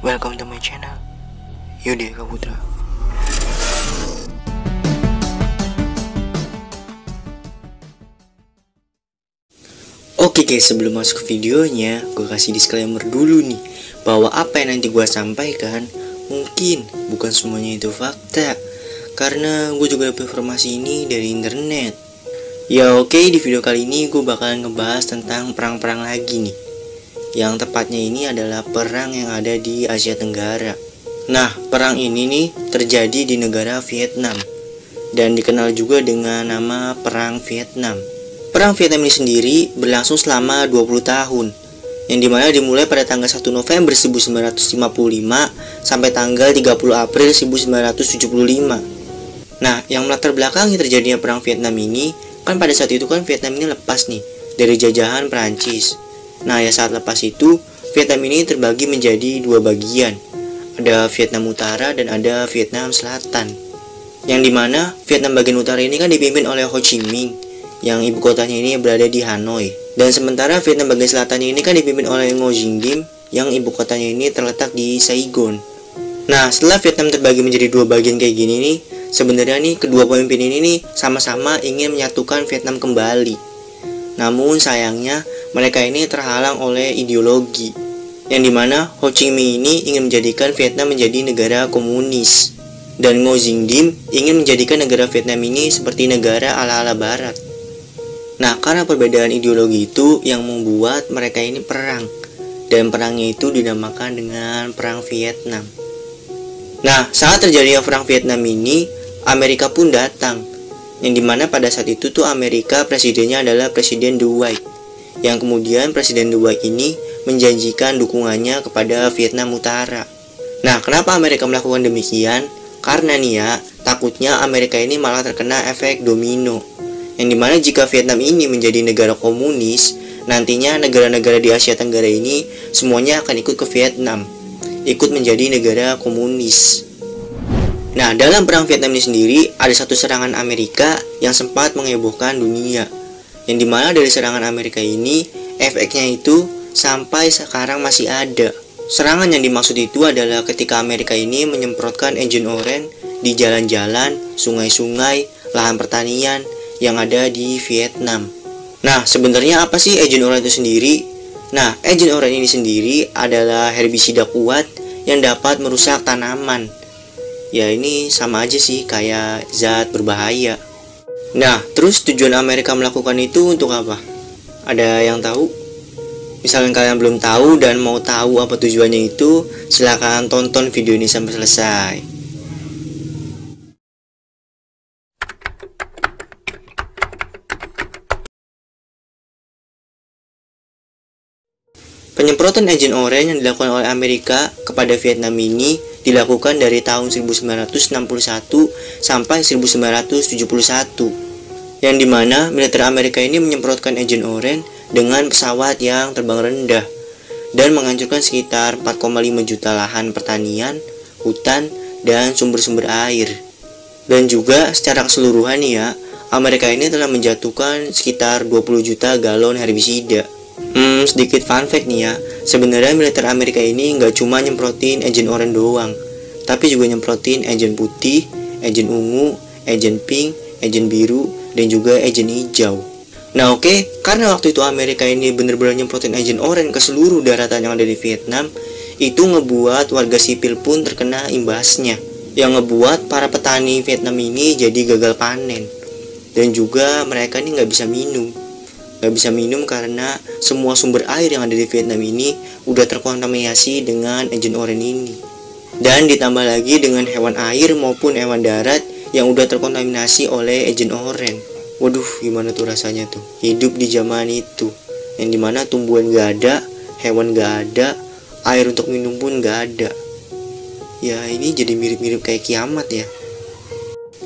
Welcome to my channel, Yudi Kaputra. Oke guys, sebelum masuk ke videonya, gue kasih disclaimer dulu nih, bahwa apa yang nanti gue sampaikan mungkin bukan semuanya itu fakta, karena gue juga dapat informasi ini dari internet. Ya oke, di video kali ini gue bakalan ngebahas tentang perang-perang lagi nih. Yang tepatnya ini adalah perang yang ada di Asia Tenggara. Nah, perang ini nih terjadi di negara Vietnam dan dikenal juga dengan nama Perang Vietnam. Perang Vietnam ini sendiri berlangsung selama 20 tahun, yang dimana dimulai pada tanggal 1 November 1955 sampai tanggal 30 April 1975. Nah, yang melatar belakangi terjadinya Perang Vietnam ini, kan pada saat itu kan Vietnam ini lepas nih dari jajahan Perancis. Nah, ya saat lepas itu, Vietnam ini terbagi menjadi dua bagian. Ada Vietnam Utara dan ada Vietnam Selatan. Yang dimana Vietnam bagian utara ini kan dipimpin oleh Ho Chi Minh, yang ibu kotanya ini berada di Hanoi. Dan sementara Vietnam bagian selatan ini kan dipimpin oleh Ngo Dinh Diem, yang ibu kotanya ini terletak di Saigon. Nah, setelah Vietnam terbagi menjadi dua bagian kayak gini nih, sebenarnya nih kedua pemimpin ini nih sama-sama ingin menyatukan Vietnam kembali. Namun sayangnya mereka ini terhalang oleh ideologi, yang dimana Ho Chi Minh ini ingin menjadikan Vietnam menjadi negara komunis, dan Ngo Dinh Diem ingin menjadikan negara Vietnam ini seperti negara ala-ala barat. Nah, karena perbedaan ideologi itu yang membuat mereka ini perang, dan perangnya itu dinamakan dengan Perang Vietnam. Nah, saat terjadinya Perang Vietnam ini, Amerika pun datang, yang dimana pada saat itu tuh Amerika presidennya adalah Presiden Dwight, yang kemudian Presiden Dwight ini menjanjikan dukungannya kepada Vietnam Utara. Nah, kenapa Amerika melakukan demikian? Karena nih ya, takutnya Amerika ini malah terkena efek domino, yang dimana jika Vietnam ini menjadi negara komunis, nantinya negara-negara di Asia Tenggara ini semuanya akan ikut ke Vietnam, ikut menjadi negara komunis. Nah, dalam perang Vietnam ini sendiri ada satu serangan Amerika yang sempat menghebohkan dunia, yang dimana dari serangan Amerika ini efeknya itu sampai sekarang masih ada. Serangan yang dimaksud itu adalah ketika Amerika ini menyemprotkan Agent Orange di jalan-jalan, sungai-sungai, lahan pertanian yang ada di Vietnam. Nah, sebenarnya apa sih Agent Orange itu sendiri? Nah, Agent Orange ini sendiri adalah herbisida kuat yang dapat merusak tanaman. Ya, ini sama aja sih kayak zat berbahaya. Nah, terus tujuan Amerika melakukan itu untuk apa? Ada yang tahu? Misalnya kalian belum tahu dan mau tahu apa tujuannya itu, silahkan tonton video ini sampai selesai. Penyemprotan Agent Orange yang dilakukan oleh Amerika kepada Vietnam ini dilakukan dari tahun 1961 sampai 1971, yang dimana militer Amerika ini menyemprotkan Agent Orange dengan pesawat yang terbang rendah dan menghancurkan sekitar 4,5 juta lahan pertanian, hutan, dan sumber-sumber air. Dan juga secara keseluruhan ya, Amerika ini telah menjatuhkan sekitar 20 juta galon herbisida. Sedikit fun fact nih ya, sebenarnya militer Amerika ini nggak cuma nyemprotin Agent Orange doang, tapi juga nyemprotin Agent putih, Agent ungu, Agent pink, Agent biru, dan juga Agent hijau. Nah oke, karena waktu itu Amerika ini bener-bener nyemprotin Agent Orange ke seluruh daratan yang ada di Vietnam, itu ngebuat warga sipil pun terkena imbasnya, yang ngebuat para petani Vietnam ini jadi gagal panen, dan juga mereka ini nggak bisa minum. Karena semua sumber air yang ada di Vietnam ini udah terkontaminasi dengan Agent Orange ini. Dan ditambah lagi dengan hewan air maupun hewan darat yang udah terkontaminasi oleh Agent Orange. Waduh, gimana tuh rasanya tuh hidup di zaman itu, yang dimana tumbuhan gak ada, hewan gak ada, air untuk minum pun gak ada. Ya, ini jadi mirip-mirip kayak kiamat ya.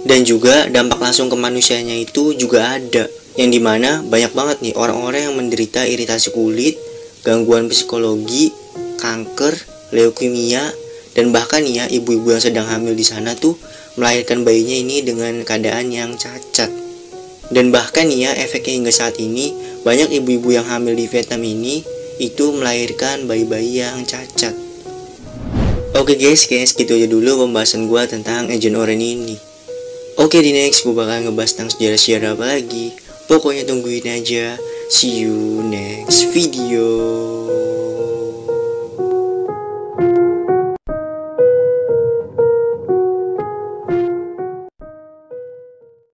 Dan juga dampak langsung ke manusianya itu juga ada, yang dimana banyak banget nih orang-orang yang menderita iritasi kulit, gangguan psikologi, kanker, leukemia, dan bahkan ya ibu-ibu yang sedang hamil di sana tuh melahirkan bayinya ini dengan keadaan yang cacat. Dan bahkan ya efeknya hingga saat ini banyak ibu-ibu yang hamil di Vietnam ini itu melahirkan bayi-bayi yang cacat. Oke guys, kayaknya segitu aja dulu pembahasan gue tentang Agent Orange ini. Oke, di next gue bakal ngebahas tentang sejarah-sejarah apa lagi. Pokoknya tungguin aja. See you next video.